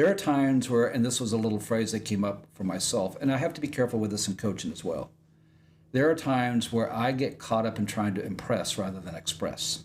There are times where, and this was a little phrase that came up for myself, and I have to be careful with this in coaching as well. There are times where I get caught up in trying to impress rather than express.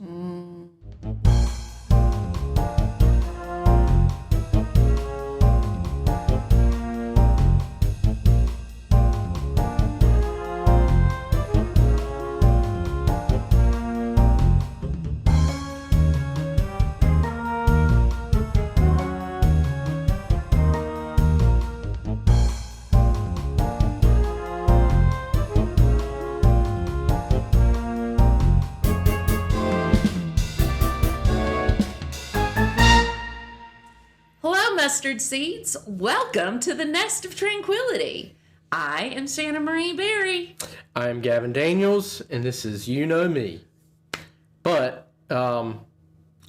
Mustard seeds, welcome to the Nest of Tranquility. I am Shannon Marie Berry. I am Gavin Daniels, and this is You Know Me. But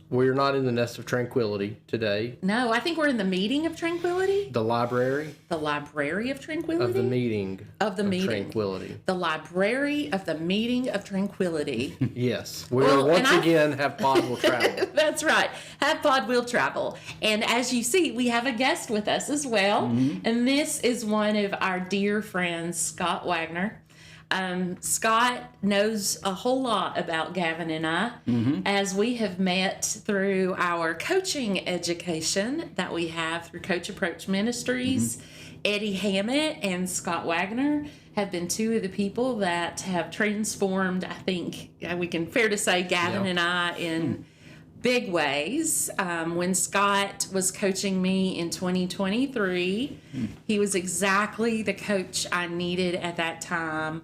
we're not in the Nest of Tranquility today. No, I think we're in the Meeting of Tranquility. The library. The Library of Tranquility? Of the Meeting. Of the Meeting. Tranquility. The Library of the Meeting of Tranquility. Yes. Once again have Pod Will Travel. That's right. Have Pod Will Travel. And as you see, we have a guest with us as well. Mm-hmm. And this is one of our dear friends, Scott Wagoner. Scott knows a whole lot about Gavin and I, as we have met through our coaching education that we have through Coach Approach Ministries. Eddie Hammett and Scott Wagoner have been two of the people that have transformed, I think we can fair to say, Gavin and I in big ways. When Scott was coaching me in 2023, he was exactly the coach I needed at that time.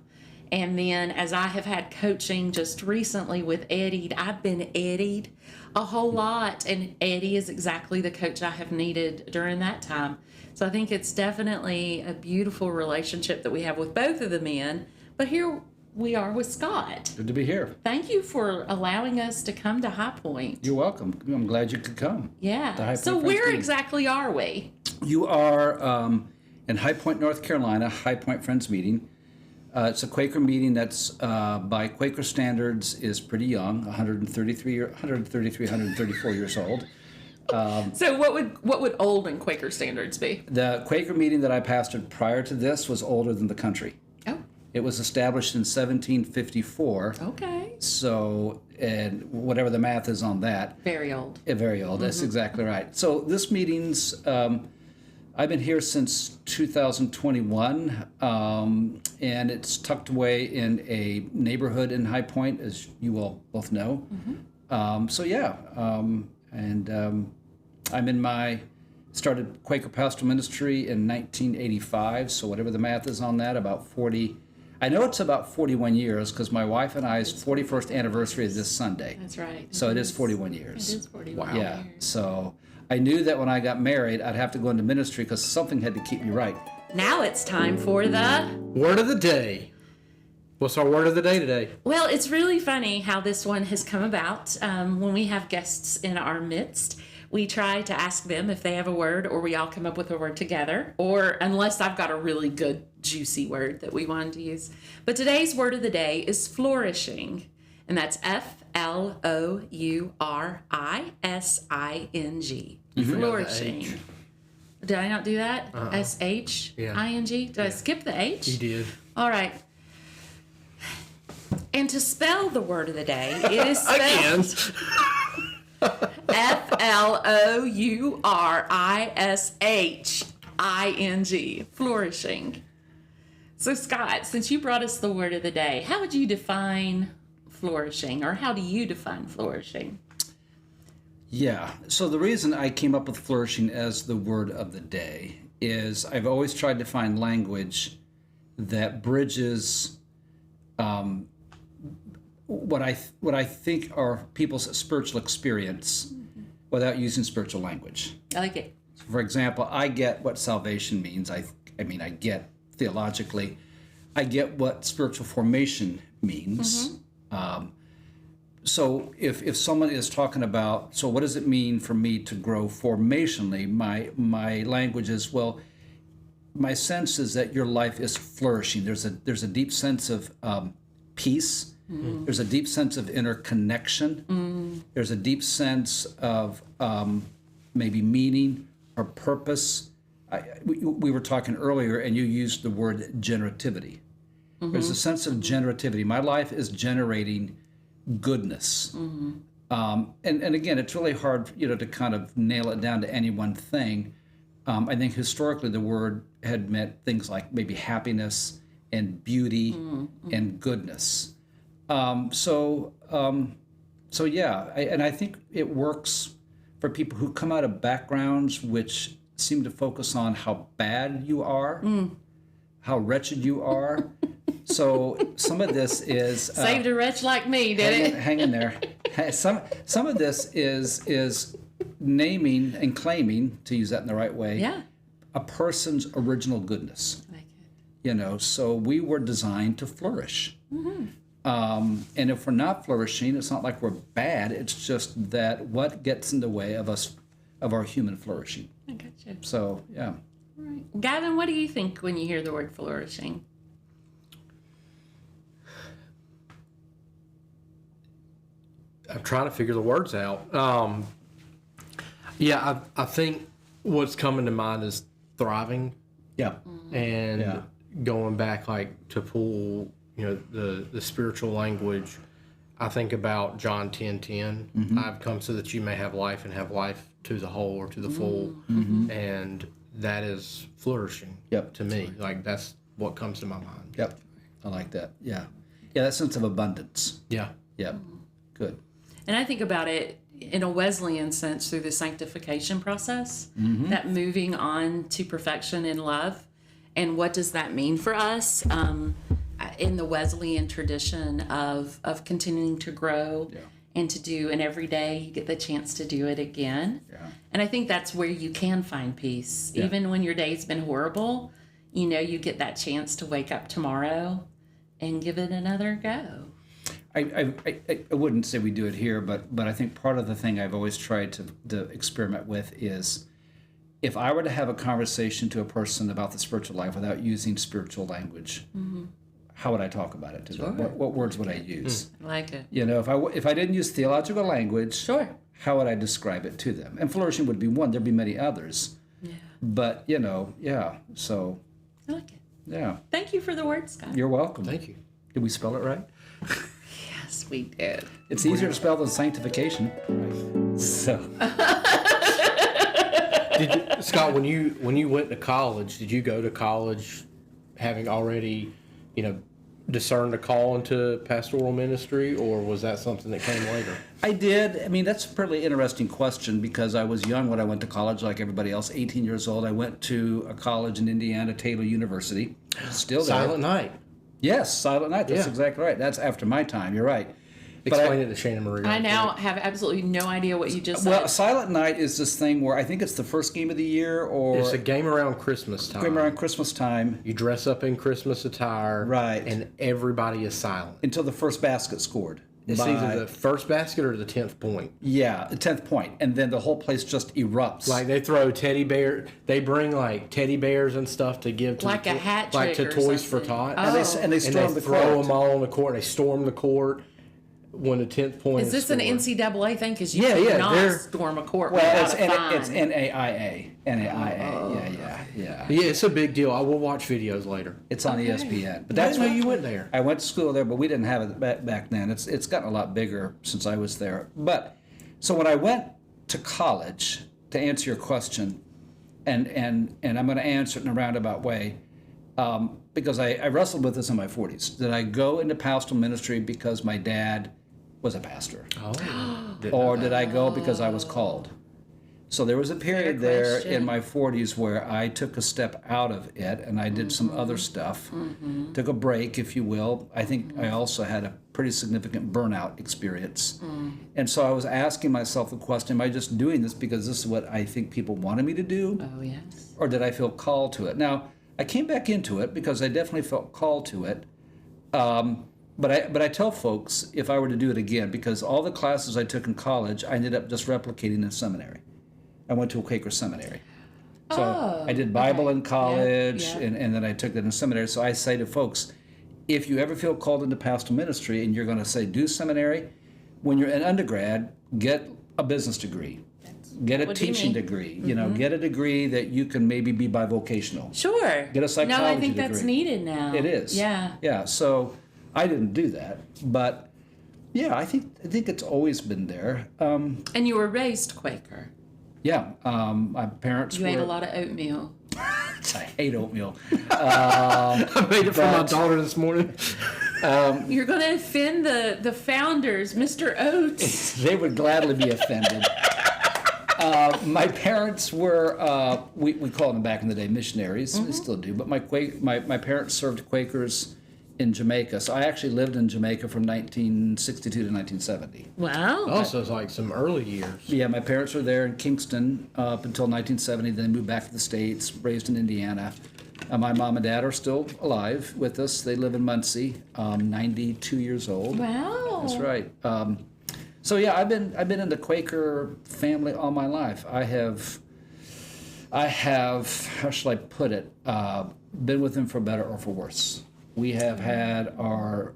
And then as I have had coaching just recently with Eddie, I've been Eddied a whole lot. And Eddie is exactly the coach I have needed during that time. So I think it's definitely a beautiful relationship that we have with both of the men. But here we are with Scott. Good to be here. Thank you for allowing us to come to High Point. You're welcome. I'm glad you could come. Yeah. So where exactly are we? You are in High Point, North Carolina, High Point Friends Meeting. It's a Quaker meeting that's, by Quaker standards, is pretty young, 134 years old. So what would old in Quaker standards be? The Quaker meeting that I pastored prior to this was older than the country. Oh. It was established in 1754. Okay. So, and whatever the math is on that. Very old. Very old, that's exactly right. So this meeting's... I've been here since 2021, and it's tucked away in a neighborhood in High Point, as you all both know. I'm started Quaker Pastoral Ministry in 1985, so whatever the math is on that, about 40. I know it's about 41 years because my wife and I's 41st anniversary is this Sunday. That's right. So it is 41 years. It is 41 years. Yeah, so... I knew that when I got married, I'd have to go into ministry because something had to keep me right. Now it's time for the... Word of the Day. What's our word of the day today? Well, it's really funny how this one has come about. When we have guests in our midst, we try to ask them if they have a word, or we all come up with a word together, or unless I've got a really good, juicy word that we wanted to use. But today's word of the day is flourishing, and that's F-L-O-U-R-I-S-I-N-G. Flourishing. Did I not do that? S-H-I-N-G? Did I skip the H? You did. All right. And to spell the word of the day, it is spelled F-L-O-U-R-I-S-H-I-N-G. Flourishing. So Scott, since you brought us the word of the day, how would you define flourishing, or how do you define flourishing? Yeah, so the reason I came up with flourishing as the word of the day is I've always tried to find language that bridges what I think are people's spiritual experience without using spiritual language. I like it. For example, I get what salvation means. I get theologically, I get what spiritual formation means. So if someone is talking about, so what does it mean for me to grow formationally? My language is, well, my sense is that your life is flourishing. There's a deep sense of peace. There's a deep sense of interconnection. There's a deep sense of maybe meaning our purpose. We were talking earlier, and you used the word generativity. There's a sense of generativity. My life is generating goodness. And again, it's really hard, to kind of nail it down to any one thing. I think historically the word had meant things like maybe happiness and beauty and goodness. So yeah, and I think it works for people who come out of backgrounds which seem to focus on how bad you are, how wretched you are. So some of this is Saved a wretch like me, did it? hang in there. Some of this is naming and claiming, to use that in the right way, Yeah. a person's original goodness. I like it. So we were designed to flourish. And if we're not flourishing, it's not like we're bad. It's just that what gets in the way of our human flourishing. I got you. So yeah. Right. Gavin, what do you think when you hear the word flourishing? I'm trying to figure the words out. I think what's coming to mind is thriving, Yeah. and going back to pull the spiritual language. I think about John 10:10. I've come so that you may have life and have life to the whole or to the full, and that is flourishing. Yep. To me, that's what comes to my mind. Yep. I like that. Yeah. Yeah, that sense of abundance. Yeah. Yep. Good. And I think about it in a Wesleyan sense through the sanctification process, that moving on to perfection in love. And what does that mean for us in the Wesleyan tradition of continuing to grow and to do, and every day you get the chance to do it again. Yeah. And I think that's where you can find peace. Yeah. Even when your day's been horrible, you get that chance to wake up tomorrow and give it another go. I wouldn't say we do it here, but I think part of the thing I've always tried to experiment with is if I were to have a conversation to a person about the spiritual life without using spiritual language, how would I talk about it to them? What words would I use? I like it. If I didn't use theological language, Sure. how would I describe it to them? And flourishing would be one. There'd be many others. Yeah. But, so, I like it. yeah. Thank you for the word, Scott. You're welcome. Thank you. Did we spell it right? Yes, we did. It's easier to spell than sanctification. So, Scott, when you went to college, did you go to college having already, discerned a call into pastoral ministry, or was that something that came later? I did. I mean, that's a pretty interesting question because I was young when I went to college, like everybody else, 18 years old. I went to a college in Indiana, Taylor University. Still there. Silent Night. Yes, Silent Night. That's Yeah. exactly right. That's after my time. You're right. Explain it to Shannon Marie. I now have absolutely no idea what you just Well, said. Silent Night is this thing where I think it's the first game of the year or It's a game around Christmas time. game around Christmas time You dress up in Christmas attire. Right. And everybody is silent. until the first basket scored. It's either the first basket or the 10th point. Yeah, the 10th point, and then the whole place just erupts. They throw teddy bear. They bring teddy bears and stuff to give to Like a hat like to trick or Toys for something. Tots. Oh. and they storm and they the throw court. them all on the court. They storm the court when the 10th point Is this an scored. NCAA thing? Because you Yeah, yeah, cannot they're- storm a court Well, without a fine. it's NAIA. NAIA. Yeah. Yeah, it's a big deal. I will watch videos later. It's on ESPN. But That's that's why why you went there. I went to school there, but we didn't have it back then. It's gotten a lot bigger since I was there. But so when I went to college, to answer your question, and I'm going to answer it in a roundabout way, because I wrestled with this in my 40s. Did I go into pastoral ministry because my dad was a pastor, or did I go because I was called? So there was a period Fair there question. in my 40s where I took a step out of it and I did some other stuff, took a break, if you will. I think I also had a pretty significant burnout experience. And so I was asking myself the question, am I just doing this because this is what I think people wanted me to do? Oh, yes. Or did I feel called to it? Now, I came back into it because I definitely felt called to it. But I tell folks if I were to do it again, because all the classes I took in college, I ended up just replicating in seminary. I went to a Quaker seminary. So I did Bible in college, yeah. And then I took that in seminary. So I say to folks, if you ever feel called into pastoral ministry and you're going to say do seminary, when you're an undergrad, get a business degree. Get a What do you teaching mean? degree. You know, get a degree that you can maybe be bivocational. Sure. Get a psychology No, I think degree. that's needed now. It is. Yeah. Yeah. So I didn't do that, but yeah, I think it's always been there. And you were raised Quaker. Yeah. My parents You were. ate a lot of oatmeal. I hate oatmeal. I made it for my daughter this morning. You're going to offend the founders, Mr. Oates. They would gladly be offended. My parents were, we called them back in the day missionaries, they still do, but my parents served Quakers in Jamaica. So I actually lived in Jamaica from 1962 to 1970. Wow. Also, it's like some early years. Yeah, my parents were there in Kingston up until 1970, then they moved back to the States, raised in Indiana. My mom and dad are still alive with us. They live in Muncie, 92 years old. Wow. That's right. So yeah, I've been in the Quaker family all my life. I have, how shall I put it, been with them for better or for worse. We have had our,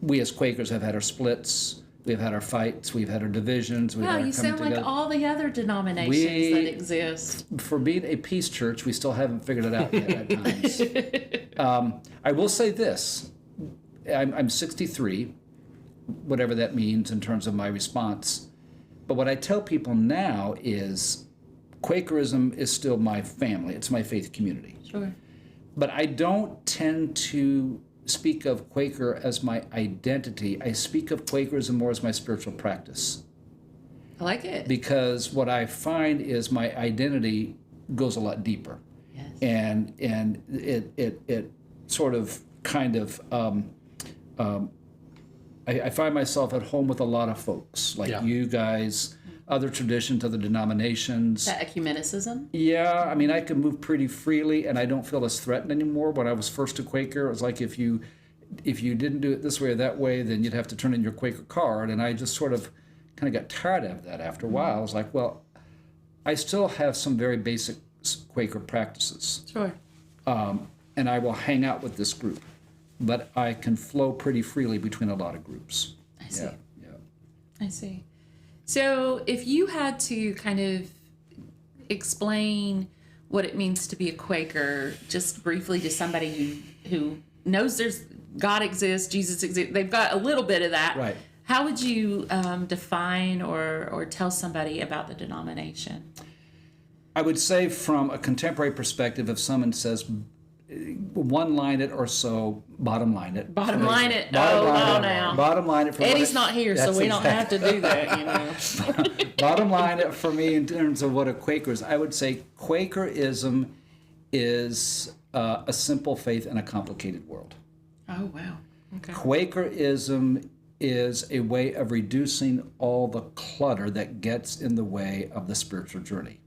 we as Quakers have had our splits, we've had our fights, we've had our divisions, we've Wow, had our you sound coming like together. all the other denominations We- that exist. For being a peace church, we still haven't figured it out yet at times. I will say this, I'm 63, whatever that means in terms of my response. But what I tell people now is Quakerism is still my family. It's my faith community. Sure. But I don't tend to speak of Quaker as my identity. I speak of Quakerism more as my spiritual practice. I like it. Because what I find is my identity goes a lot deeper. Yes. And it sort of kind of I find myself at home with a lot of folks like you guys, other traditions, other denominations. That ecumenicism? Yeah, I mean, I can move pretty freely, and I don't feel as threatened anymore. When I was first a Quaker, it was like if you didn't do it this way or that way, then you'd have to turn in your Quaker card, and I just sort of kind of got tired of that after a while. I was like, well, I still have some very basic Quaker practices, Sure. and I will hang out with this group, but I can flow pretty freely between a lot of groups. I see. Yeah. I see. So if you had to kind of explain what it means to be a Quaker, just briefly to somebody who knows there's God exists, Jesus exists, they've got a little bit of that. Right. How would you define or tell somebody about the denomination? I would say from a contemporary perspective, if someone says one line it or so, bottom line it. Bottom line it. Bottom Oh, line no, it. now. Bottom line it. For Eddie's what not here, so That's we don't have to do that, you know. Bottom line it for me in terms of what a Quaker is, I would say Quakerism is a simple faith in a complicated world. Oh, wow. Okay. Quakerism is a way of reducing all the clutter that gets in the way of the spiritual journey.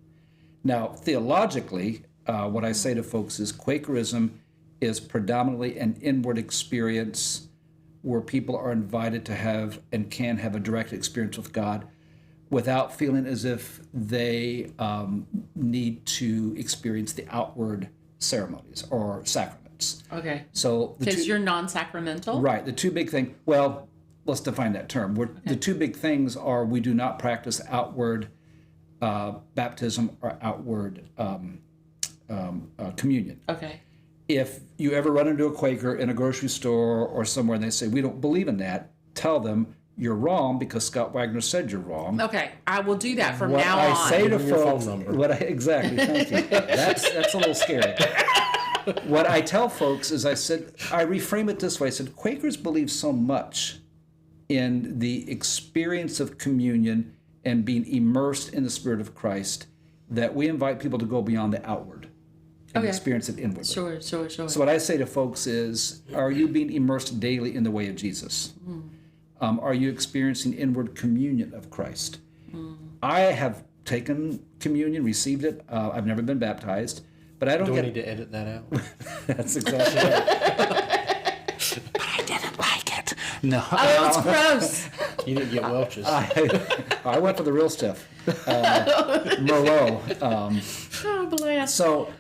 Now, theologically, what I say to folks is Quakerism is predominantly an inward experience where people are invited to have and can have a direct experience with God without feeling as if they need to experience the outward ceremonies or sacraments. Okay. So the Because two- you're non-sacramental? Right. The two big things, well, let's define that term. The two big things are we do not practice outward baptism or outward communion. Okay. If you ever run into a Quaker in a grocery store or somewhere and they say, we don't believe in that, tell them you're wrong because Scott Wagoner said you're wrong. Okay. I will do that from What now I on. say to Give 'em your phone folks, number. exactly, thank you. That's a little scary. What I tell folks is I reframe it this way. I said, Quakers believe so much in the experience of communion and being immersed in the Spirit of Christ that we invite people to go beyond the outward and Okay. experience it inwardly. Sure. So what I say to folks is, are you being immersed daily in the way of Jesus? Are you experiencing inward communion of Christ? I have taken communion, received it. I've never been baptized, but I don't Do we get. need to edit that out? That's exactly right. But I didn't like it. No. Oh, it's gross. You didn't get Welch's. I went for the real stuff. Merlot. Oh, bless. So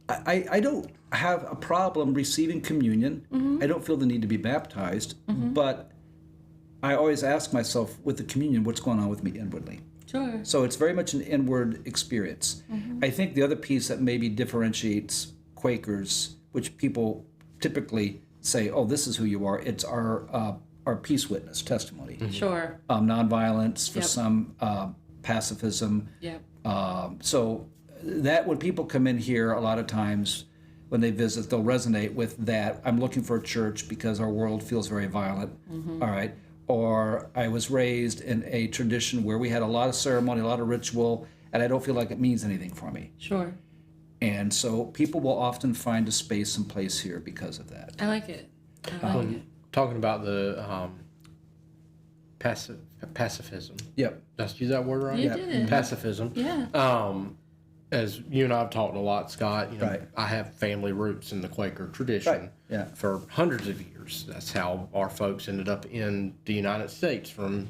I don't have a problem receiving communion. I don't feel the need to be baptized, but I always ask myself with the communion, what's going on with me inwardly? Sure. So it's very much an inward experience. I think the other piece that maybe differentiates Quakers, which people typically say, "Oh, this is who you are," it's our peace witness testimony. Sure. Nonviolence, for Yep. some pacifism. Yep. So that when people come in here, a lot of times when they visit, they'll resonate with that. I'm looking for a church because our world feels very violent. All right. Or I was raised in a tradition where we had a lot of ceremony, a lot of ritual, and I don't feel like it means anything for me. Sure. And so people will often find a space and place here because of that. I like it. I like it. Talking about the pacifism. Yep. Did I use that word right? You did. Pacifism. Yeah. As you and I have talked a lot, Scott, Right. I have family roots in the Quaker tradition. Right. Yeah. For hundreds of years. That's how our folks ended up in the United States from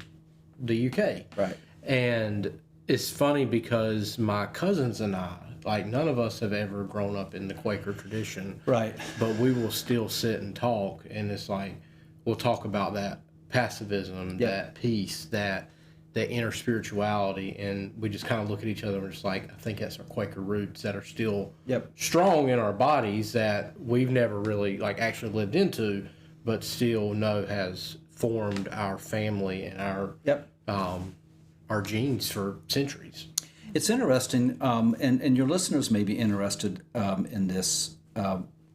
the UK. Right. And it's funny because my cousins and I, like, none of us have ever grown up in the Quaker tradition. Right. But we will still sit and talk, and it's like we'll talk about that pacifism, Yeah. that peace, that inner spirituality, and we just kind of look at each other and we're just like, I think that's our Quaker roots that are still Yep. strong in our bodies that we've never really like actually lived into, but still know has formed our family and Yep. our genes for centuries. It's interesting, and your listeners may be interested in this.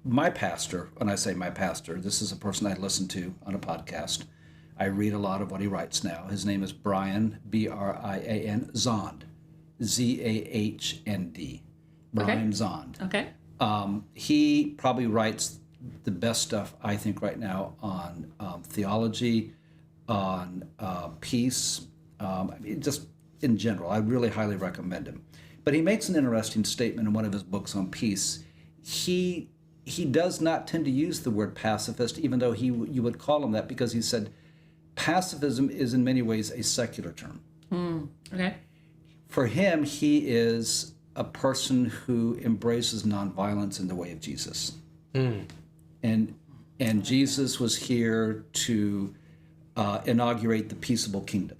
My pastor, when I say my pastor, this is a person I listen to on a podcast. I read a lot of what he writes now. His name is Brian, Brian Zond, Zahnd. Brian Zond. Okay. He probably writes the best stuff, I think, right now on theology, on peace, just in general. I really highly recommend him. But he makes an interesting statement in one of his books on peace. He does not tend to use the word pacifist, even though you would call him that, because he said pacifism is in many ways a secular term. Okay. For him, he is a person who embraces nonviolence in the way of Jesus. And Jesus was here to inaugurate the peaceable kingdom.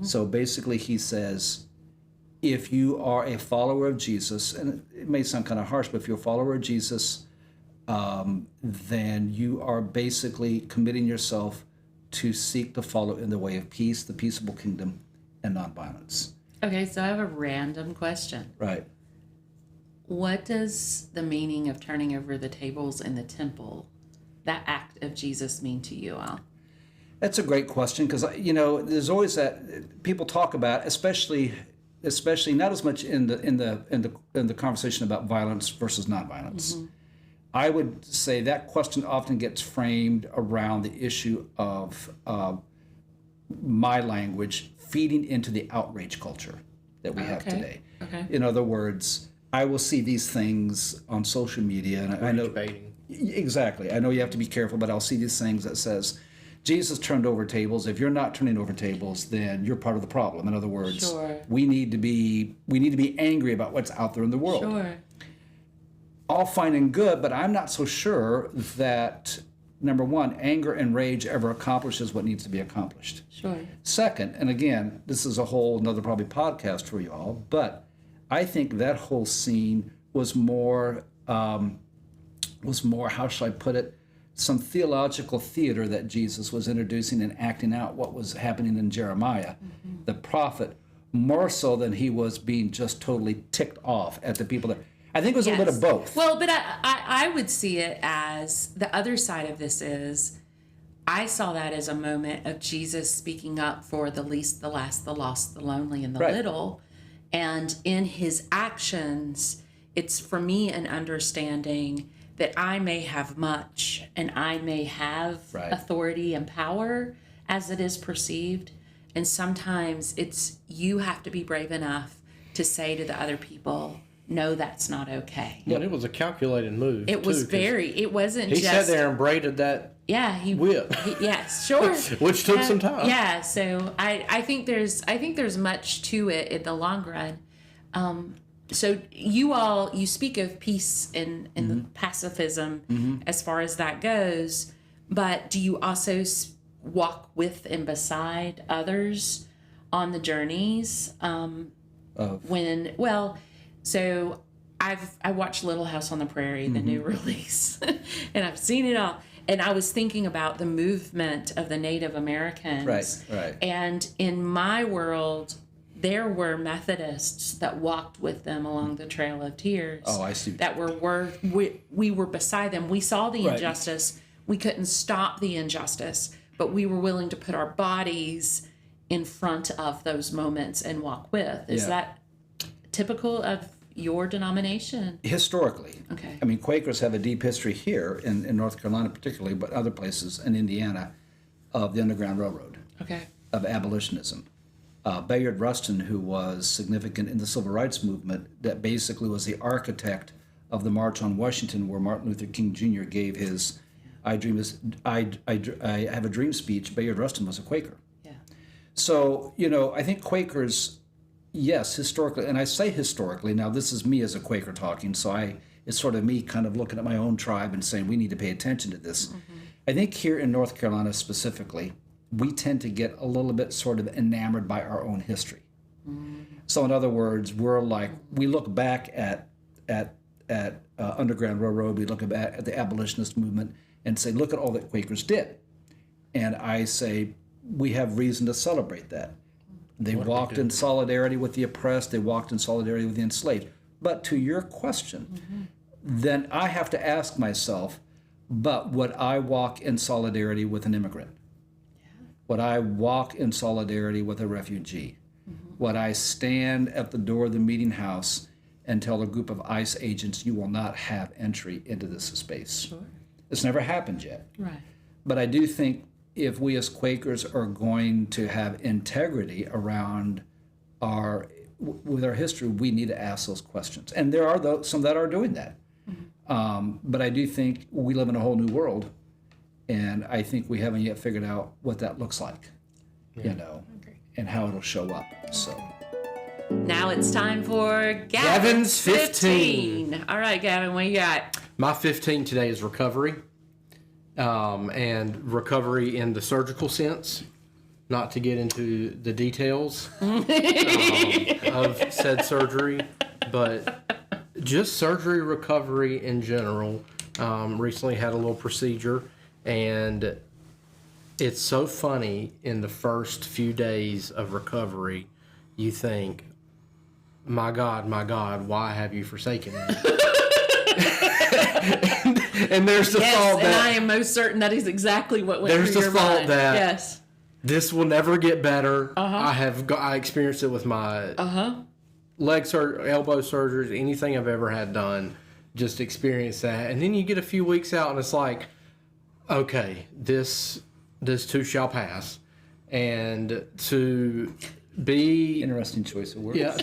So basically he says, if you are a follower of Jesus, and it may sound kind of harsh, but if you're a follower of Jesus, then you are basically committing yourself to seek to follow in the way of peace, the peaceable kingdom, and nonviolence. Okay, so I have a random question. Right. What does the meaning of turning over the tables in the temple, that act of Jesus, mean to you all? That's a great question, because there's always that people talk about, especially not as much in the conversation about violence versus nonviolence. I would say that question often gets framed around the issue of my language feeding into the outrage culture that we have today. Okay. In other words, I will see these things on social media, and I know Baiting. exactly. I know you have to be careful, but I'll see these things that says Jesus turned over tables. If you're not turning over tables, then you're part of the problem. In other words, Sure. we need to be angry about what's out there in the world. Sure. All fine and good, but I'm not so sure that, number one, anger and rage ever accomplishes what needs to be accomplished. Sure. Second, and again, this is a whole another probably podcast for you all, but I think that whole scene was more, how shall I put it, some theological theater that Jesus was introducing and acting out what was happening in Jeremiah, the prophet, more so than he was being just totally ticked off at the people that. I think it was a little bit of both. Well, but I would see it as the other side of this is I saw that as a moment of Jesus speaking up for the least, the last, the lost, the lonely, and the Right. little. And in his actions, it's for me an understanding that I may have much and I may have Right. authority and power as it is perceived. And sometimes you have to be brave enough to say to the other people, no, that's not okay. But it was a calculated move. It was too, 'cause it wasn't He just. sat there and braided that Yeah, whip, yes, sure. which took some time. Yeah, so I think there's much to it in the long run. So you speak of peace and the pacifism as far as that goes, but do you also walk with and beside others on the journeys. So I watched Little House on the Prairie, the new release, and I've seen it all. And I was thinking about the movement of the Native Americans. Right. And in my world, there were Methodists that walked with them along the Trail of Tears. Oh, I see. That we were beside them. We saw the injustice. We couldn't stop the injustice, but we were willing to put our bodies in front of those moments and walk with. Is that typical of your denomination? Historically. Okay. I mean, Quakers have a deep history here in North Carolina particularly, but other places in Indiana, of the Underground Railroad, Okay. of abolitionism. Bayard Rustin, who was significant in the Civil Rights Movement, that basically was the architect of the March on Washington, where Martin Luther King Jr. gave his I have a dream speech. Bayard Rustin was a Quaker. Yeah. So, I think Quakers, yes, historically, and I say historically, now this is me as a Quaker talking, so it's sort of me kind of looking at my own tribe and saying we need to pay attention to this. Mm-hmm. I think here in North Carolina specifically, we tend to get a little bit sort of enamored by our own history. Mm-hmm. So in other words, we look back at Underground Railroad, we look back at the abolitionist movement and say, look at all that Quakers did. And I say, we have reason to celebrate that. They walked in solidarity with the oppressed. They walked in solidarity with the enslaved. But to your question, then I have to ask myself, but would I walk in solidarity with an immigrant? Yeah. Would I walk in solidarity with a refugee? Would I stand at the door of the meeting house and tell a group of ICE agents, you will not have entry into this space? Sure. It's never happened yet. Right. But I do think if we as Quakers are going to have integrity around with our history, we need to ask those questions. And there are some that are doing that. Mm-hmm. But I do think we live in a whole new world, and I think we haven't yet figured out what that looks like, and how it'll show up. So now it's time for Gavin's 15. All right, Gavin, what you got? My 15 today is recovery. And recovery in the surgical sense, not to get into the details of said surgery, but just surgery recovery in general. Recently had a little procedure, and it's so funny in the first few days of recovery, you think, my God, why have you forsaken me? And there's the thought that... and I am most certain that is exactly what went through your mind. There's the thought that... Yes. This will never get better. I experienced it with my leg surgery, elbow surgeries, anything I've ever had done. Just experience that. And then you get a few weeks out and it's like, okay, this too shall pass. And to be... Interesting choice of words. Yeah,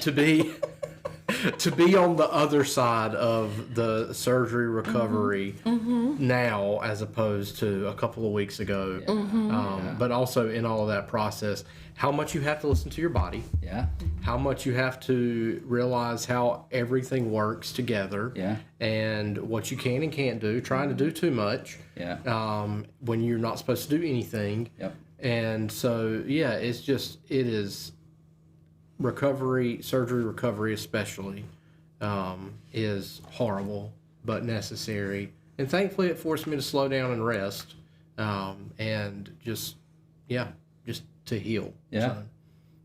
to be on the other side of the surgery recovery now as opposed to a couple of weeks ago. But also in all of that process, how much you have to listen to your body. Yeah. How much you have to realize how everything works together. Yeah. And what you can and can't do. Trying to do too much. Yeah. When you're not supposed to do anything. Yep. And so, yeah, it is... Recovery, surgery recovery especially, is horrible but necessary. And thankfully it forced me to slow down and rest, and just to heal. Yeah. So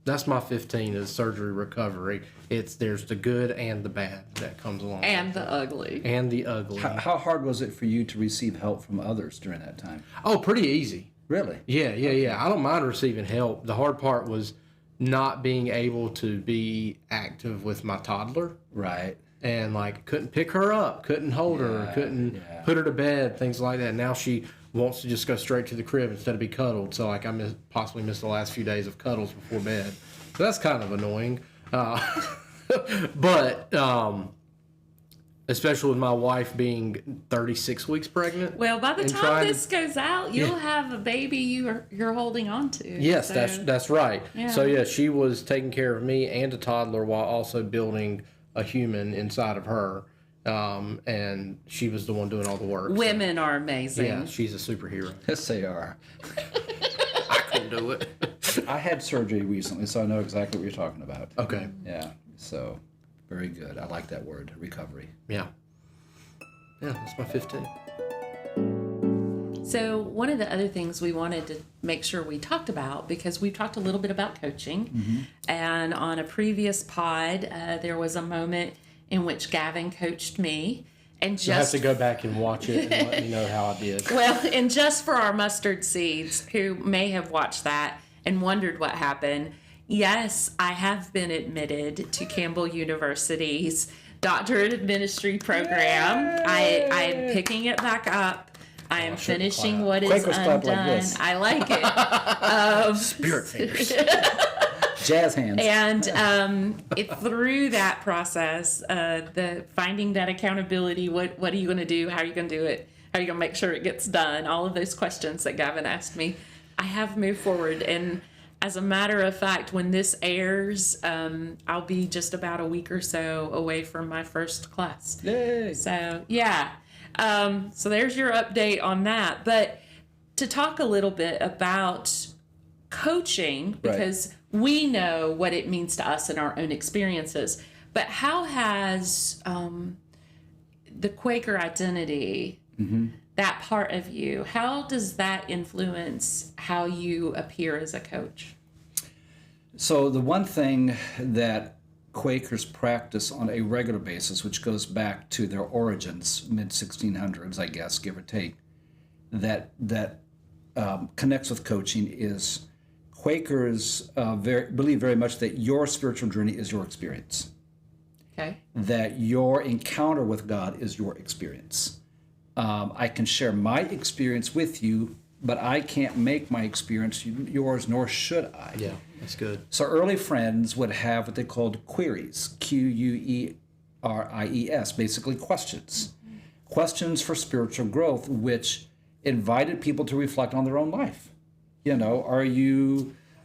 that's my 15 is surgery recovery. There's the good and the bad that comes along. And the ugly. And the ugly. How hard was it for you to receive help from others during that time? Oh, pretty easy. Really? Yeah. I don't mind receiving help. The hard part was not being able to be active with my toddler. Right. And couldn't pick her up, couldn't hold her, couldn't put her to bed, things like that. Now she wants to just go straight to the crib instead of be cuddled. So I possibly missed the last few days of cuddles before bed. So that's kind of annoying. But especially with my wife being 36 weeks pregnant. Well, by the time this goes out, you'll have a baby you're holding on to. Yes, so. that's right. Yeah. So she was taking care of me and a toddler while also building a human inside of her. And she was the one doing all the work. Women are amazing. Yeah, she's a superhero. Yes, they are. I couldn't do it. I had surgery recently, so I know exactly what you're talking about. Okay. Yeah. So, very good. I like that word, recovery. Yeah. Yeah, that's my 15. So one of the other things we wanted to make sure we talked about, because we've talked a little bit about coaching, and on a previous pod, there was a moment in which Gavin coached me. And You'll have just to go back and watch it and let me know how I did. well, and just for our mustard seeds who may have watched that and wondered what happened, yes, I have been admitted to Campbell University's Doctorate of Ministry program. I am picking it back up. I am finishing what is Quakers clap like undone. this. I like it. Spirit fingers. Jazz hands. And through that process, the finding that accountability, what are you going to do? How are you going to do it? How are you going to make sure it gets done? All of those questions that Gavin asked me, I have moved forward. And as a matter of fact, when this airs, I'll be just about a week or so away from my first class. Yay. So, yeah. So there's your update on that. But to talk a little bit about coaching, because we know what it means to us in our own experiences, but how has the Quaker identity, that part of you, how does that influence how you appear as a coach? So the one thing that Quakers practice on a regular basis, which goes back to their origins, mid-1600s, I guess, give or take, that connects with coaching is Quakers believe very much that your spiritual journey is your experience. Okay. That your encounter with God is your experience. I can share my experience with you, but I can't make my experience yours, nor should I. Yeah, that's good. So early friends would have what they called queries, Queries, basically questions. Questions for spiritual growth, which invited people to reflect on their own life. You know,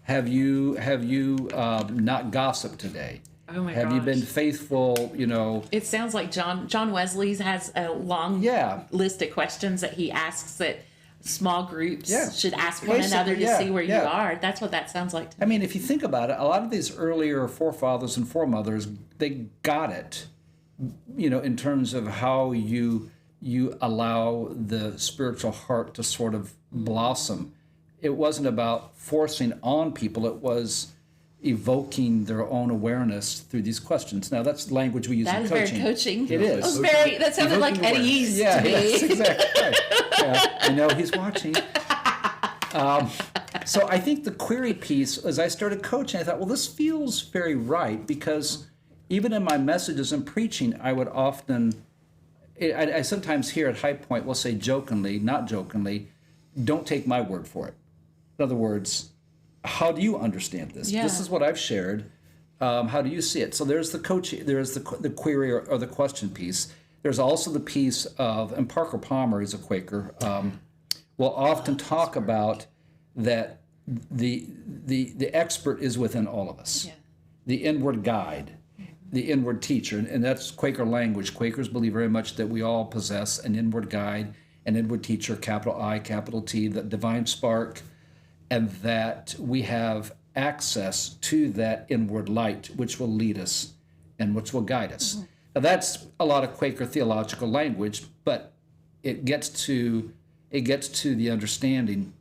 have you not gossiped today? Oh my Have you gosh. been faithful, you know? It sounds like John Wesley's has a long list of questions that he asks that small groups should ask one another to see where you are. That's what that sounds like to me. I mean, if you think about it, a lot of these earlier forefathers and foremothers, they got it, you know, in terms of how you allow the spiritual heart to sort of blossom. It wasn't about forcing on people. It was evoking their own awareness through these questions. Now, that's language we use in coaching. That is very coaching. It is. That sounded like Eddie Ease to me. That's exactly right. Yeah, I know he's watching. So I think the query piece, as I started coaching, I thought, well, this feels very right, because even in my messages and preaching, I would often, I sometimes hear at High Point, we'll say jokingly, not jokingly, don't take my word for it. In other words, how do you understand this? Yeah. This is what I've shared. How do you see it? So there's the coaching, there's the query or the question piece. There's also the piece of, and Parker Palmer is a Quaker, will often talk about that the expert is within all of us. Yeah. The inward guide, the inward teacher, and that's Quaker language. Quakers believe very much that we all possess an inward guide, an inward teacher, capital I, capital T, the divine spark, and that we have access to that inward light, which will lead us and which will guide us. Mm-hmm. Now, that's a lot of Quaker theological language, but it gets to the understanding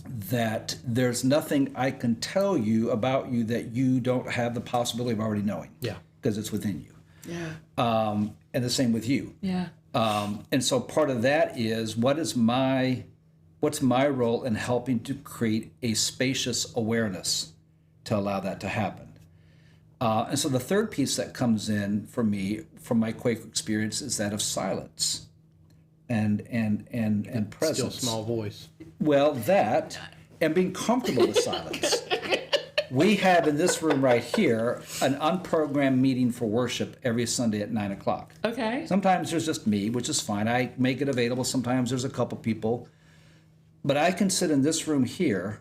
that there's nothing I can tell you about you that you don't have the possibility of already knowing. Yeah. Because it's within you. Yeah. And the same with you. Yeah. And so part of that is, what's my role in helping to create a spacious awareness to allow that to happen? And so the third piece that comes in for me, from my Quaker experience, is that of silence and presence. Still small voice. Well, that, and being comfortable with silence. We have in this room right here an unprogrammed meeting for worship every Sunday at 9 o'clock. Okay. Sometimes there's just me, which is fine. I make it available. Sometimes there's a couple people. But I can sit in this room here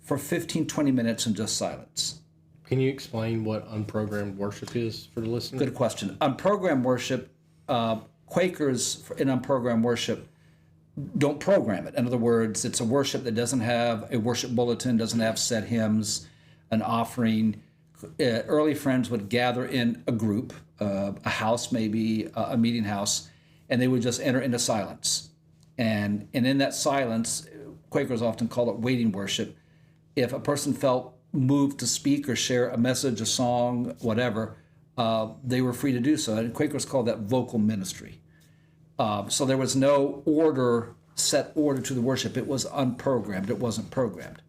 for 15, 20 minutes in just silence. Can you explain what unprogrammed worship is for the listener? Good question. Unprogrammed worship, Quakers in unprogrammed worship don't program it. In other words, it's a worship that doesn't have a worship bulletin, doesn't have set hymns, an offering. Early friends would gather in a group, a house maybe, a meeting house, and they would just enter into silence. And in that silence, Quakers often call it waiting worship. If a person felt moved to speak or share a message, a song, whatever, they were free to do so. And Quakers call that vocal ministry. So there was no set order to the worship. It was unprogrammed. It wasn't programmed.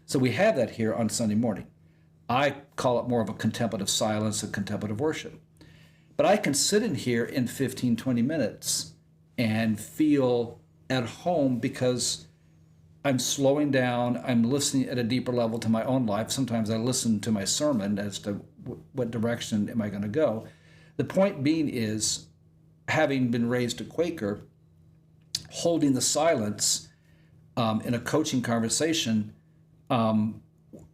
So we have that here on Sunday morning. I call it more of a contemplative silence, a contemplative worship. But I can sit in here in 15, 20 minutes and feel at home because I'm slowing down. I'm listening at a deeper level to my own life. Sometimes I listen to my sermon as to what direction am I going to go. The point being is, having been raised a Quaker, holding the silence in a coaching conversation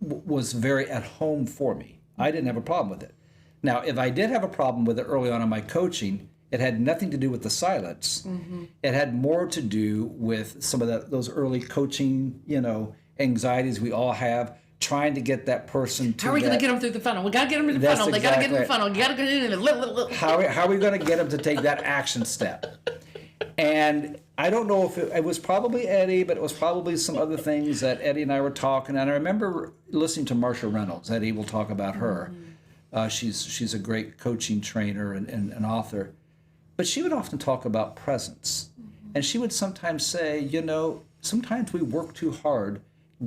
was very at home for me. I didn't have a problem with it. Now, if I did have a problem with it early on in my coaching, it had nothing to do with the silence. Mm-hmm. It had more to do with some of those early coaching, anxieties we all have, trying to get that person to. How are we going to get them through the funnel? We got to get them in the funnel. They got to get in the funnel. You got to get in the. How are we going to get them to take that action step? And I don't know if it was probably Eddie, but it was probably some other things that Eddie and I were talking. And I remember listening to Marsha Reynolds. Eddie will talk about her. She's a great coaching trainer and an author. But she would often talk about presence. And she would sometimes say, sometimes we work too hard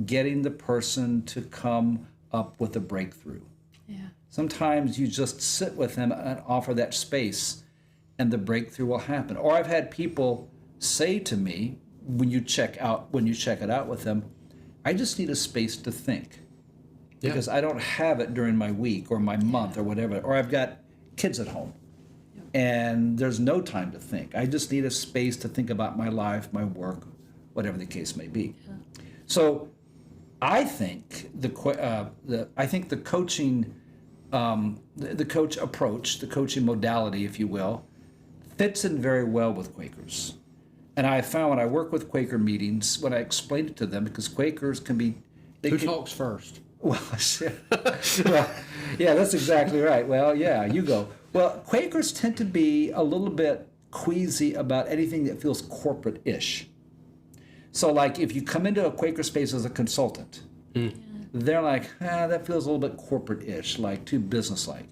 getting the person to come up with a breakthrough. Yeah. Sometimes you just sit with them and offer that space, and the breakthrough will happen. Or I've had people say to me, when you check it out with them, I just need a space to think. Yeah. Because I don't have it during my week or my month or whatever. Or I've got kids at home. And there's no time to think. I just need a space to think about my life, my work, whatever the case may be. Yeah. So I think the coaching, the coach approach, the coaching modality, if you will, fits in very well with Quakers. And I found when I work with Quaker meetings, when I explain it to them, because Quakers can be... Who talks first? Well, yeah, that's exactly right. Well, yeah, you go. Well, Quakers tend to be a little bit queasy about anything that feels corporate-ish. So, like, if you come into a Quaker space as a consultant, they're like, that feels a little bit corporate-ish, like too business-like.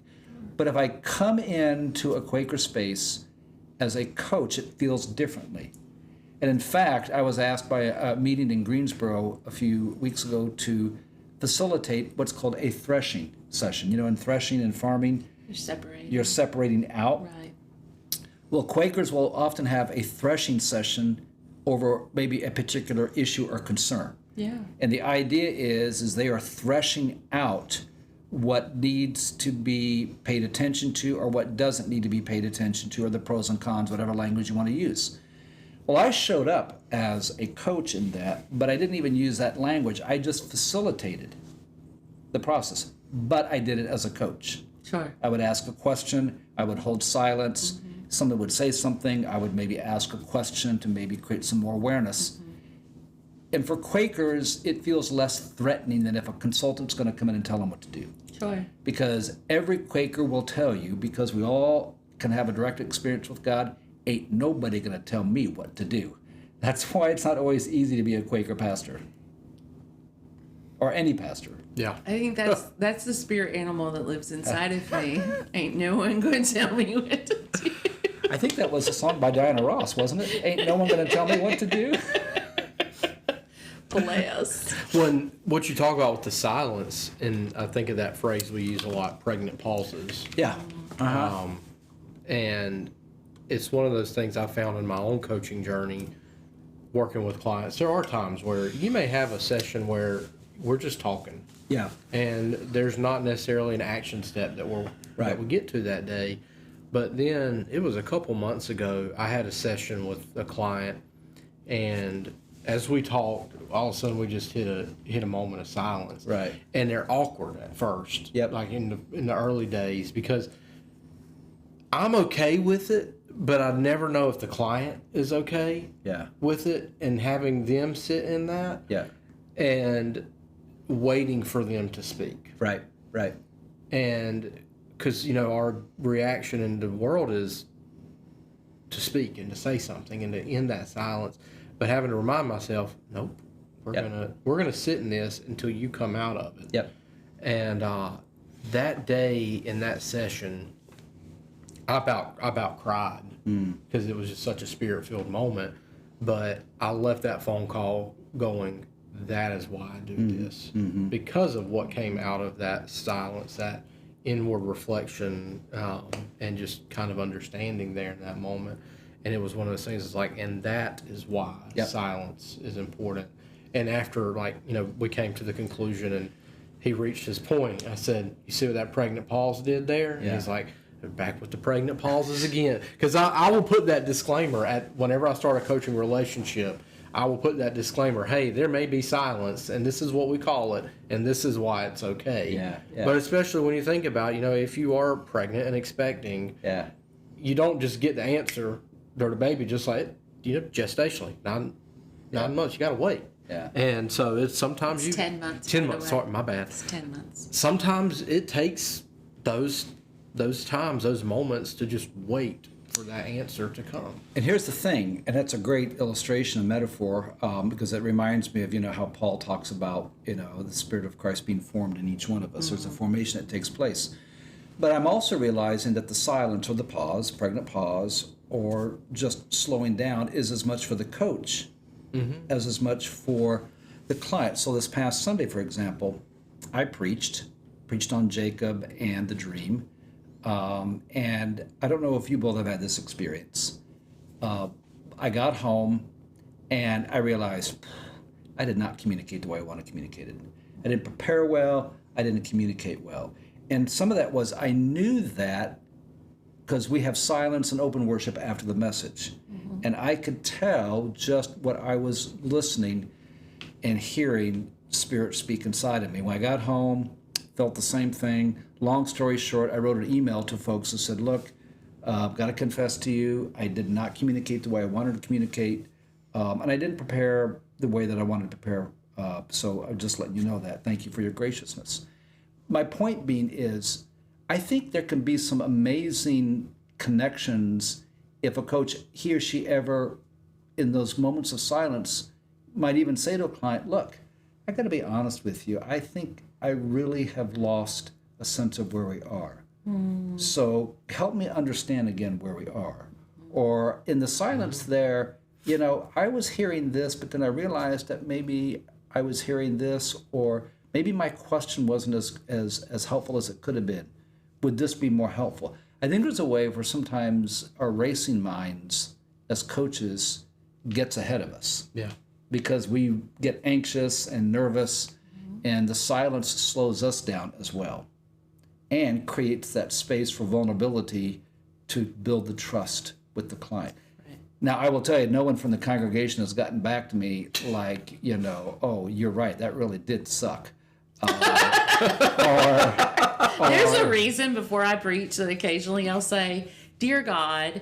But if I come into a Quaker space as a coach, it feels differently. And in fact, I was asked by a meeting in Greensboro a few weeks ago to facilitate what's called a threshing session. In threshing and farming, you're separating out. Right. Well, Quakers will often have a threshing session over maybe a particular issue or concern. Yeah. And the idea is they are threshing out what needs to be paid attention to or what doesn't need to be paid attention to, or the pros and cons, whatever language you want to use. Well, I showed up as a coach in that, but I didn't even use that language. I just facilitated the process, but I did it as a coach. Sure. I would ask a question, I would hold silence, someone would say something, I would maybe ask a question to maybe create some more awareness. And for Quakers, it feels less threatening than if a consultant's going to come in and tell them what to do. Sure. Because every Quaker will tell you, because we all can have a direct experience with God, ain't nobody going to tell me what to do. That's why it's not always easy to be a Quaker pastor. Or any pastor. Yeah. I think that's the spirit animal that lives inside of me. Ain't no one going to tell me what to do. I think that was a song by Diana Ross, wasn't it? Ain't no one going to tell me what to do. Bless. When what you talk about with the silence, and I think of that phrase we use a lot, pregnant pauses. Yeah. Uh-huh. And it's one of those things I found in my own coaching journey, working with clients. There are times where you may have a session where we're just talking. Yeah. And there's not necessarily an action step that we get to that day. But then it was a couple months ago, I had a session with a client, and as we talked, all of a sudden we just hit a moment of silence. Right. And they're awkward at first. Yep. Like in the early days, because I'm okay with it, but I never know if the client is okay Yeah. with it, and having them sit in that Yeah. and waiting for them to speak. Right. Right. And because, our reaction in the world is to speak and to say something and to end that silence, but having to remind myself, nope, we're gonna sit in this until you come out of it. Yep. And that day in that session, I about cried because it was just such a spirit-filled moment. But I left that phone call going, that is why I do this, because of what came out of that silence, that inward reflection, and just kind of understanding there in that moment. And it was one of those things. It's like, and that is why silence is important. And after, we came to the conclusion, and he reached his point. I said, "You see what that pregnant pause did there?" And he's like, "They're back with the pregnant pauses again." Because I will put that disclaimer whenever I start a coaching relationship. I will put that disclaimer, hey, there may be silence, and this is what we call it, and this is why it's okay. Yeah. But especially when you think about, if you are pregnant and expecting, you don't just get the answer, or the baby just gestationally, 9 months, you got to wait. Yeah. And so it's sometimes It's 10 months. 10 by the months, way. sorry, my bad. It's 10 months. Sometimes it takes those times, those moments to just wait for that answer to come. And here's the thing, and that's a great illustration and metaphor, because it reminds me of, how Paul talks about, the Spirit of Christ being formed in each one of us. There's a formation that takes place. But I'm also realizing that the silence or the pause, pregnant pause, or just slowing down is as much for the coach as much for the client. So this past Sunday, for example, I preached on Jacob and the dream. And I don't know if you both have had this experience. I got home and I realized I did not communicate the way I want to communicate it. I didn't prepare well. I didn't communicate well. And some of that was I knew that because we have silence and open worship after the message. And I could tell just what I was listening and hearing Spirit speak inside of me. When I got home, felt the same thing. Long story short, I wrote an email to folks and said, look, I've got to confess to you, I did not communicate the way I wanted to communicate, and I didn't prepare the way that I wanted to prepare, so I'm just letting you know that. Thank you for your graciousness. My point being is, I think there can be some amazing connections if a coach, he or she ever, in those moments of silence, might even say to a client, look, I got to be honest with you, I think I really have lost a sense of where we are. So help me understand again where we are. Or in the silence there, I was hearing this, but then I realized that maybe I was hearing this, or maybe my question wasn't as helpful as it could have been. Would this be more helpful? I think there's a way where sometimes our racing minds as coaches gets ahead of us. Yeah. Because we get anxious and nervous, and the silence slows us down as well and creates that space for vulnerability to build the trust with the client. Right. Now, I will tell you, no one from the congregation has gotten back to me like, oh, you're right, that really did suck. There's a reason before I preach that occasionally I'll say, Dear God,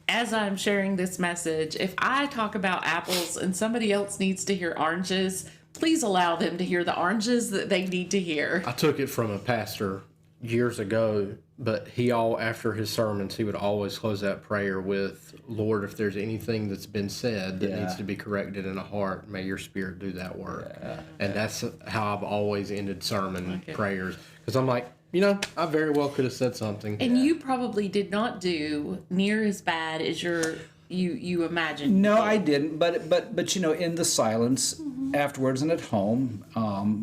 as I'm sharing this message, if I talk about apples and somebody else needs to hear oranges, please allow them to hear the oranges that they need to hear. I took it from a pastor years ago, but after his sermons, he would always close that prayer with, Lord, if there's anything that's been said that needs to be corrected in a heart, may your Spirit do that work. And that's how I've always ended sermon prayers. Because I'm like, I very well could have said something. And you probably did not do near as bad as you imagined. No, I didn't. But in the silence afterwards and at home,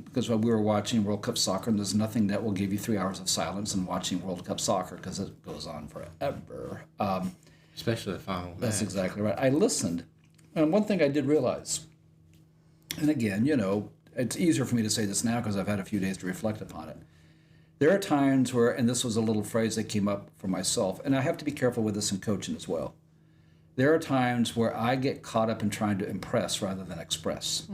because while we were watching World Cup soccer, and there's nothing that will give you 3 hours of silence in watching World Cup soccer because it goes on forever. Especially the final match. That's exactly right. I listened. And one thing I did realize, and again, it's easier for me to say this now because I've had a few days to reflect upon it. There are times where, and this was a little phrase that came up for myself, and I have to be careful with this in coaching as well. There are times where I get caught up in trying to impress rather than express.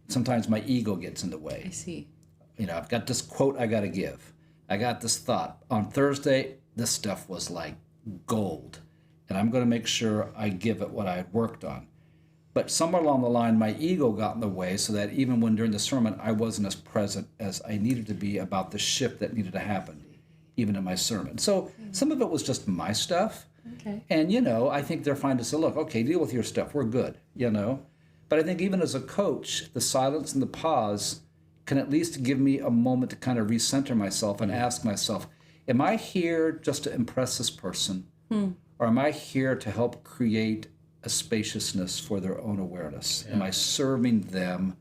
Sometimes my ego gets in the way. I see. I've got this quote I got to give. I got this thought. On Thursday, this stuff was like gold, and I'm going to make sure I give it what I had worked on. But somewhere along the line, my ego got in the way, so that even when during the sermon, I wasn't as present as I needed to be about the shift that needed to happen, even in my sermon. So some of it was just my stuff. Okay. And, you know, I think they're fine to say, look, okay, deal with your stuff. We're good, you know. But I think even as a coach, the silence and the pause can at least give me a moment to kind of recenter myself and ask myself, am I here just to impress this person? Or am I here to help create a spaciousness for their own awareness? Am I serving them,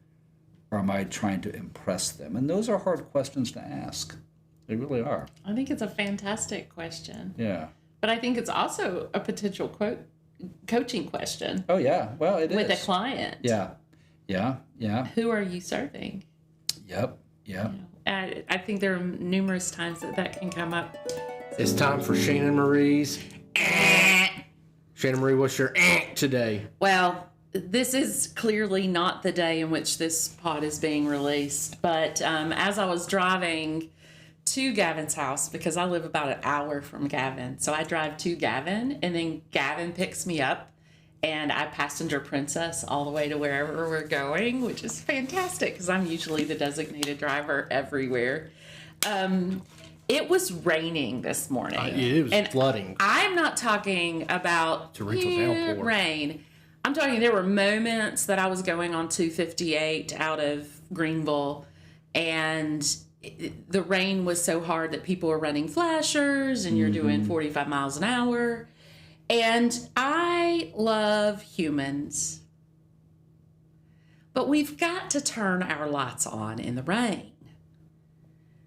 or am I trying to impress them? And those are hard questions to ask. They really are. I think it's a fantastic question. Yeah. But I think it's also a potential coaching question Oh, yeah. Well, it is. with a client. Yeah. Yeah. Yeah. Who are you serving? Yep. Yeah. I think there are numerous times that can come up. It's time for Shannon Marie's. Shannon Marie, what's your today? Well, this is clearly not the day in which this pod is being released, but as I was driving to Gavin's house, because I live about an hour from Gavin, so I drive to Gavin, and then Gavin picks me up, and I passenger princess all the way to wherever we're going, which is fantastic because I'm usually the designated driver everywhere. It was raining this morning. It was flooding. I'm not talking about Torrential downpour. rain. I'm talking, there were moments that I was going on 258 out of Greenville, and the rain was so hard that people were running flashers, and you're doing 45 miles an hour. And I love humans, but we've got to turn our lights on in the rain.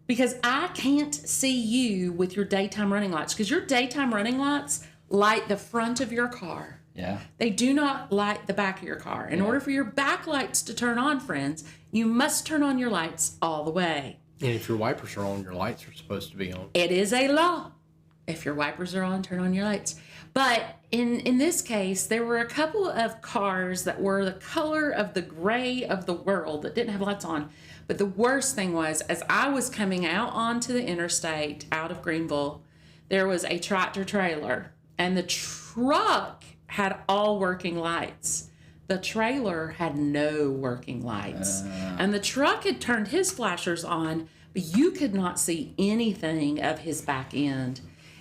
Because I can't see you with your daytime running lights, because your daytime running lights light the front of your car. Yeah. They do not light the back of your car. In order for your back lights to turn on, friends, you must turn on your lights all the way. And if your wipers are on, your lights are supposed to be on. It is a law. If your wipers are on, turn on your lights. But in this case, there were a couple of cars that were the color of the gray of the world that didn't have lights on. But the worst thing was, as I was coming out onto the interstate out of Greenville, there was a tractor trailer, and the truck had all working lights. The trailer had no working lights. And the truck had turned his flashers on, but you could not see anything of his back end.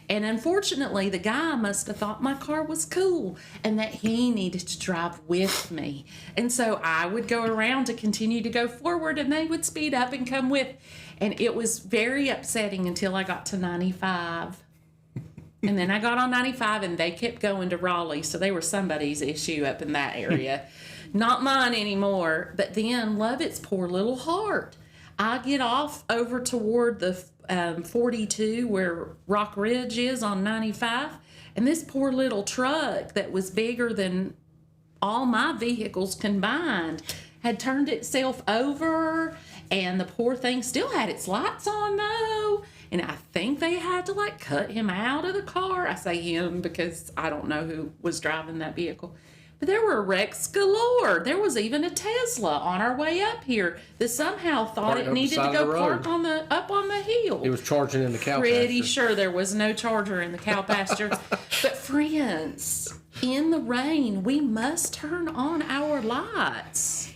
And unfortunately, the guy must have thought my car was cool and that he needed to drive with me. And so I would go around to continue to go forward, and they would speed up and come with. And it was very upsetting until I got to 95. And then I got on 95, and they kept going to Raleigh. So they were somebody's issue up in that area. Not mine anymore. But then, love its poor little heart. I get off over toward the 42 where Rock Ridge is on 95, and this poor little truck that was bigger than all my vehicles combined had turned itself over, and the poor thing still had its lights on though, and I think they had to like cut him out of the car. I say him because I don't know who was driving that vehicle. But there were wrecks galore. There was even a Tesla on our way up here that somehow thought Parked it up the needed to side of go the park road. up on the hill. It was charging in the cow Pretty pasture. sure there was no charger in the cow pasture. But friends, in the rain, we must turn on our lights.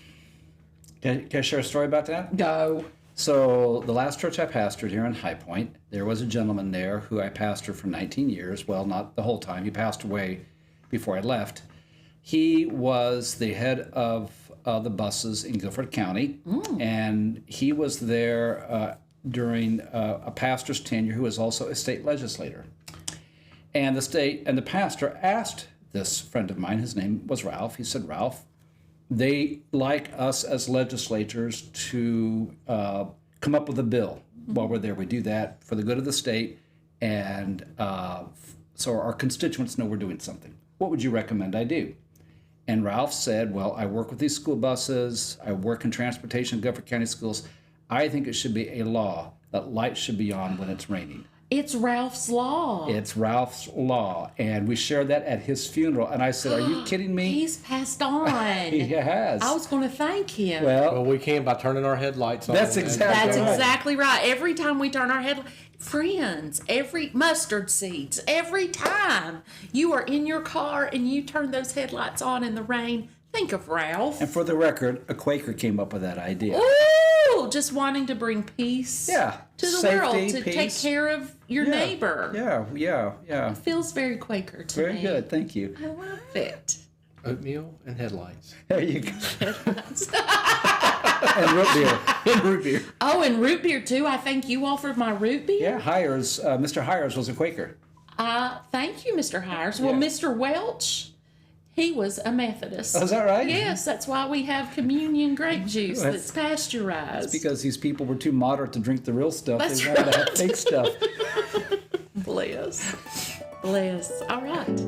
Can I share a story about that? Go. So the last church I pastored here in High Point, there was a gentleman there who I pastored for 19 years. Well, not the whole time. He passed away before I left. He was the head of the buses in Guilford County, and he was there during a pastor's tenure who was also a state legislator. And the pastor asked this friend of mine, his name was Ralph, he said, Ralph, they like us as legislators to come up with a bill while we're there. We do that for the good of the state, and so our constituents know we're doing something. What would you recommend I do? And Ralph said, well, I work with these school buses. I work in transportation in Guilford County schools. I think it should be a law that lights should be on when it's raining. It's Ralph's Law. It's Ralph's Law. And we shared that at his funeral. And I said, are you kidding me? He's passed on. He has. I was going to thank him. Well, we can by turning our headlights on. That's exactly That's exactly right. Every time we turn our head, friends, every mustard seeds, every time you are in your car and you turn those headlights on in the rain, think of Ralph. And for the record, a Quaker came up with that idea. Ooh, just wanting to bring peace Yeah. to the Safety, world, to take peace. care of your neighbor. Yeah. It feels very Quaker to me. Very good. Thank you. I love it. Oatmeal and headlights. There you go. And root beer. And root beer. Oh, and root beer too. I think you offered my root beer. Yeah, Hires, Mr. Hires was a Quaker. Thank you, Mr. Hires. Well, Yeah. Mr. Welch, he was a Methodist. Oh, is that right? Yes, that's why we have communion grape juice that's pasteurized. Because these people were too moderate to drink the real stuff. That's They wanted to have right. fake stuff. Bless. All right.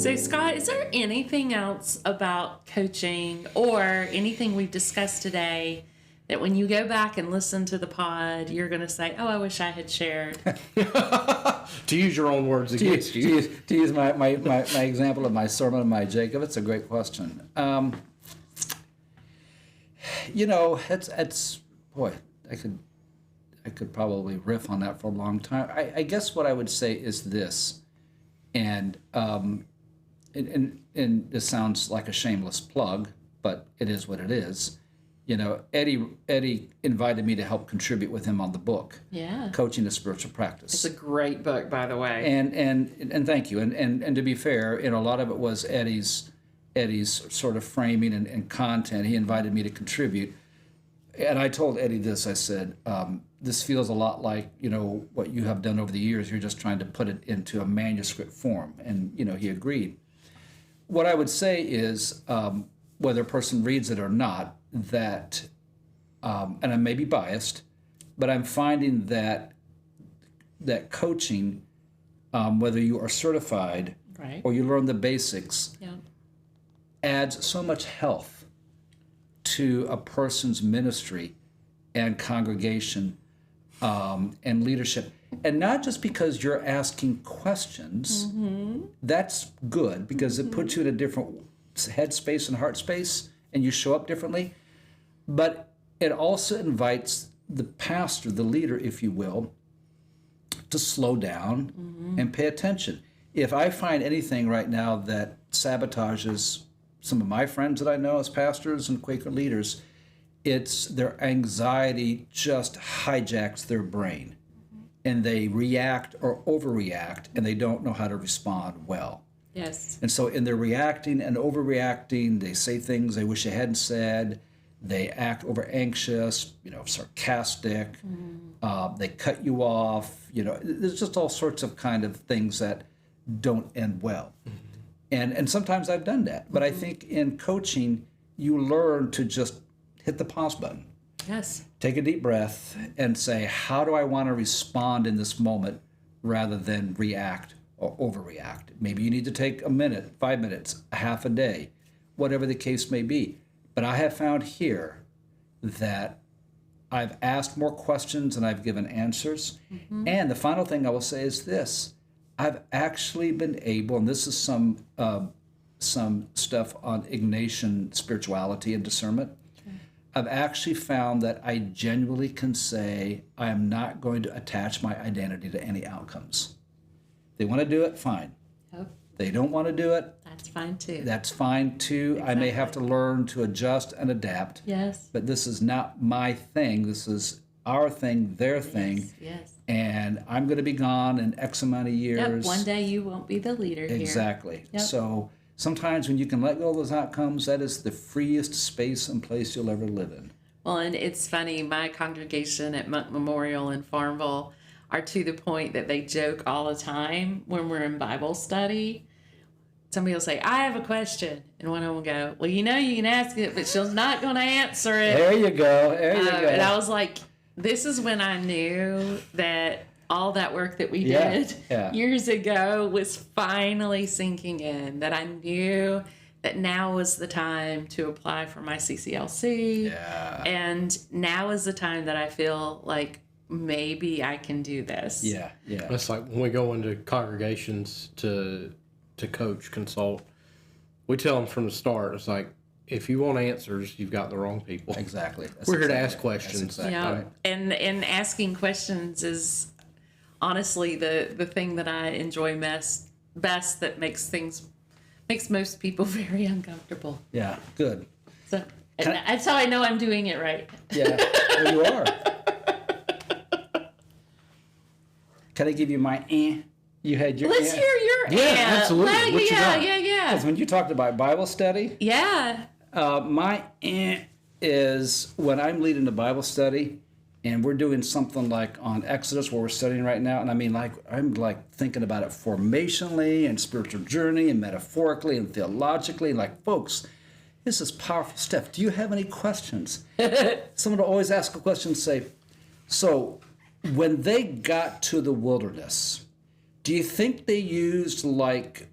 So, Scott, is there anything else about coaching or anything we've discussed today that when you go back and listen to the pod, you're going to say, oh, I wish I had shared? To use your own words against you. To use my example of my sermon on my Jacob, it's a great question. It's boy, I could probably riff on that for a long time. I guess what I would say is this, and this sounds like a shameless plug, but it is what it is. Eddie invited me to help contribute with him on the book, Yeah. Coaching the Spiritual Practice. It's a great book, by the way. And thank you. And to be fair, a lot of it was Eddie's sort of framing and content. He invited me to contribute. And I told Eddie this, I said, this feels a lot like, what you have done over the years. You're just trying to put it into a manuscript form. And, he agreed. What I would say is, whether a person reads it or not, that, and I may be biased, but I'm finding that coaching, whether you are certified Right. or you learn the basics, Yeah. adds so much health to a person's ministry and congregation and leadership. And not just because you're asking questions, that's good because it puts you in a different headspace and heart space and you show up differently. But it also invites the pastor, the leader, if you will, to slow down and pay attention. If I find anything right now that sabotages some of my friends that I know as pastors and Quaker leaders, it's their anxiety just hijacks their brain and they react or overreact and they don't know how to respond well. Yes. And so in their reacting and overreacting, they say things they wish they hadn't said. They act over anxious, sarcastic. They cut you off. There's just all sorts of kind of things that don't end well. And sometimes I've done that. But I think in coaching, you learn to just hit the pause button. Yes. Take a deep breath and say, how do I want to respond in this moment rather than react or overreact? Maybe you need to take a minute, 5 minutes, a half a day, whatever the case may be. But I have found here that I've asked more questions than I've given answers. And the final thing I will say is this. I've actually been able, and this is some stuff on Ignatian spirituality and discernment. I've actually found that I genuinely can say I am not going to attach my identity to any outcomes. They want to do it, fine. Oh, They don't want to do it, that's fine too. that's fine too. I may have to learn to adjust and adapt. Yes. But this is not my thing. This is our thing, their thing. Yes. And I'm going to be gone in X amount of years. Yep. One day you won't be the leader here. Exactly. Yep. So sometimes when you can let go of those outcomes, that is the freest space and place you'll ever live in. Well, and it's funny, my congregation at Monk Memorial in Farmville are to the point that they joke all the time when we're in Bible study. Somebody will say, I have a question. And one of them will go, well, you can ask it, but she's not going to answer it. There you go. There you go. And I was like, this is when I knew that all that work that we Yeah, did yeah. years ago was finally sinking in, that I knew that now was the time to apply for my CCLC. Yeah. And now is the time that I feel like maybe I can do this. Yeah. It's like when we go into congregations to consult, we tell them from the start, it's like, if you want answers, you've got the wrong people. Exactly. We're here to ask questions. That's exactly Yeah, right. and asking questions is honestly the thing that I enjoy best that makes most people very uncomfortable. Yeah, good. So that's how I know I'm doing it right. Yeah, well, you are. Can I give you my You had your Let's hear your Yeah, absolutely. Well, What you got? yeah. Because when you talked about Bible study, Yeah. my is when I'm leading a Bible study and we're doing something like on Exodus where we're studying right now. And I mean, like, I'm like thinking about it formationally and spiritual journey and metaphorically and theologically. Like, folks, this is powerful stuff. Do you have any questions? Someone will always ask a question and say, so when they got to the wilderness, do you think they used like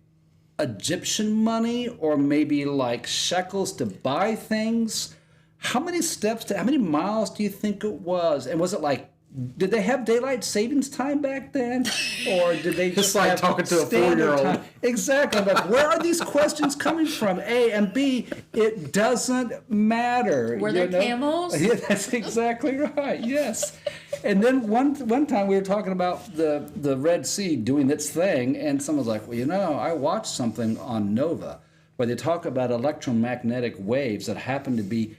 Egyptian money or maybe like shekels to buy things? How many miles do you think it was? And was it like, did they have daylight savings time back then? Or did they just like have talking to a standard 4-year-old. time? Exactly. I'm like, where are these questions coming from? A, and B, it doesn't matter. Were there camels? Yeah, that's exactly right. Yes. And then one time we were talking about the Red Sea doing its thing, and someone was like, well, I watched something on Nova where they talk about electromagnetic waves that happen to be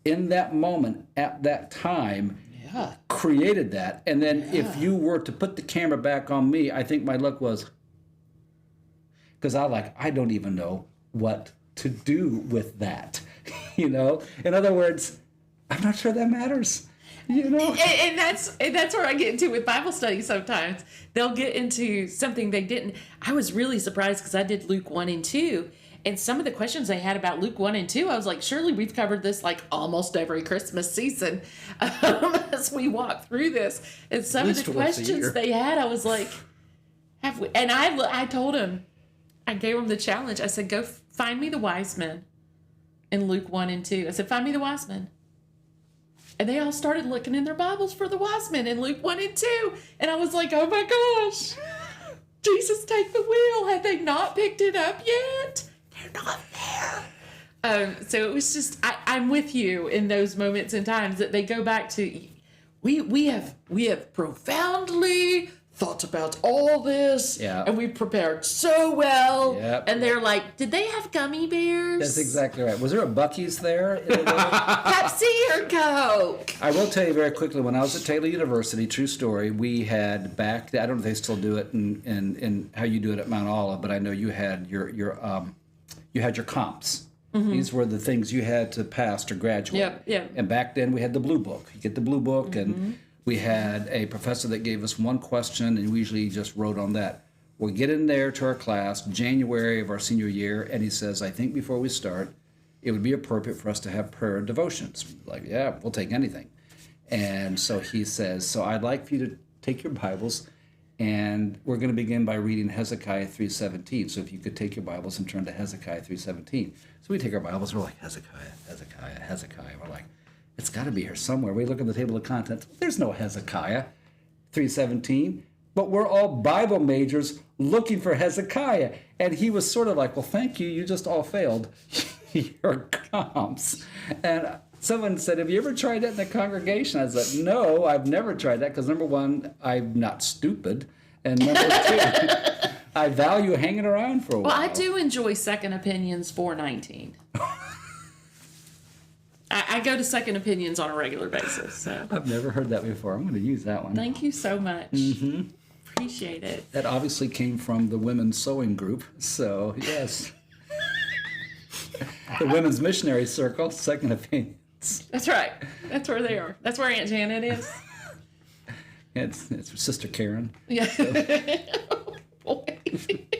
in that moment at that time. Yeah. Created that. And then if you were to put the camera back on me, I think my look was, because I don't even know what to do with that. In other words, I'm not sure that matters. And that's where I get into with Bible study sometimes. They'll get into something they didn't. I was really surprised because I did Luke 1 and 2. And some of the questions they had about Luke 1 and 2, I was like, surely we've covered this like almost every Christmas season as we walk through this. And some of the questions they had, I was like, have we? And I told him, I gave him the challenge. I said, go find me the wise men in Luke 1 and 2. I said, find me the wise men. And they all started looking in their Bibles for the wise men in Luke 1 and 2. And I was like, oh my gosh, Jesus, take the wheel. Had they not picked it up yet? They're not there. So it was just, I'm with you in those moments and times that they go back to, we have profoundly thought about all this, and we prepared so well. Yep. And they're like, did they have gummy bears? That's exactly right. Was there a Buc-ee's there? Pepsi or Coke? I will tell you very quickly, when I was at Taylor University, true story, we had back, I don't know if they still do it in how you do it at Mount Olive, but I know you had your comps. Mm-hmm. These were the things you had to pass to graduate. Yeah. And back then we had the blue book. You get the blue book, and we had a professor that gave us one question, and we usually just wrote on that. We get in there to our class, January of our senior year, and he says, I think before we start, it would be appropriate for us to have prayer devotions. Like, yeah, we'll take anything. And so he says, so I'd like for you to take your Bibles, and we're going to begin by reading Hezekiah 3:17. So if you could take your Bibles and turn to Hezekiah 3:17. So we take our Bibles, and we're like, Hezekiah. We're like, it's got to be here somewhere. We look at the table of contents. There's no Hezekiah 3:17. But we're all Bible majors looking for Hezekiah. And he was sort of like, well, thank you. You just all failed your comps. And someone said, have you ever tried that in the congregation? I said, no, I've never tried that because, number one, I'm not stupid. And number two, I value hanging around for a while. Well, I do enjoy Second Opinions 419. I go to Second Opinions on a regular basis. So I've never heard that before. I'm going to use that one. Thank you so much. Appreciate it. That obviously came from the women's sewing group. So, yes. The Women's Missionary Circle, Second Opinions. That's right. That's where they are. That's where Aunt Janet is. It's Sister Karen. Yeah. Boy.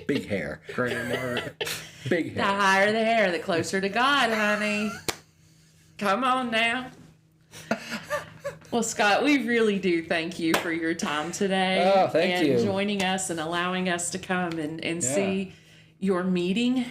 Big hair. Grandma. Big The hair. higher the hair, the closer to God, honey. Come on now. Well, Scott, we really do thank you for your time today. Oh, thank you. And joining us and allowing us to come and see your meeting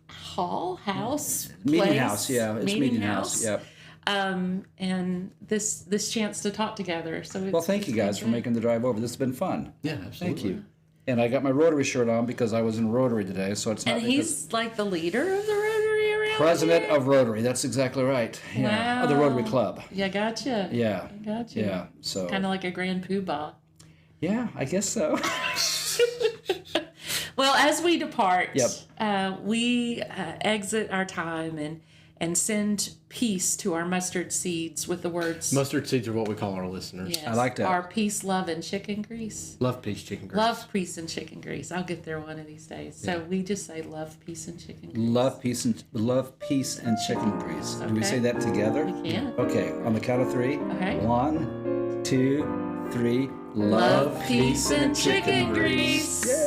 house. Meeting place. house, yeah. It's meeting house, yep. and this chance to talk together. So Well, thank you guys for making the drive over. This has been fun. Yeah, absolutely. Thank you. And I got my Rotary shirt on because I was in Rotary today, so it's not And because he's like the leader of the Rotary around president here? of Rotary. That's exactly right. Yeah. Wow. Of the Rotary Club. Yeah, gotcha. Yeah. Gotcha. Yeah. So. Kind of like a grand poobah. Yeah, I guess so. Well, as we depart, Yep. we exit our time and send peace to our mustard seeds with the words. Mustard seeds are what we call our listeners. Yes, I like that. Our peace, love, and chicken grease. Love, peace, chicken grease. Love, peace, and chicken grease. I'll get there one of these days. So we just say love, peace, and chicken grease. Love, peace, and chicken grease. Do we Okay. say that together? We can. Okay, on the count of three. Okay. 1, 2, 3. Love, peace, and chicken grease. Yay!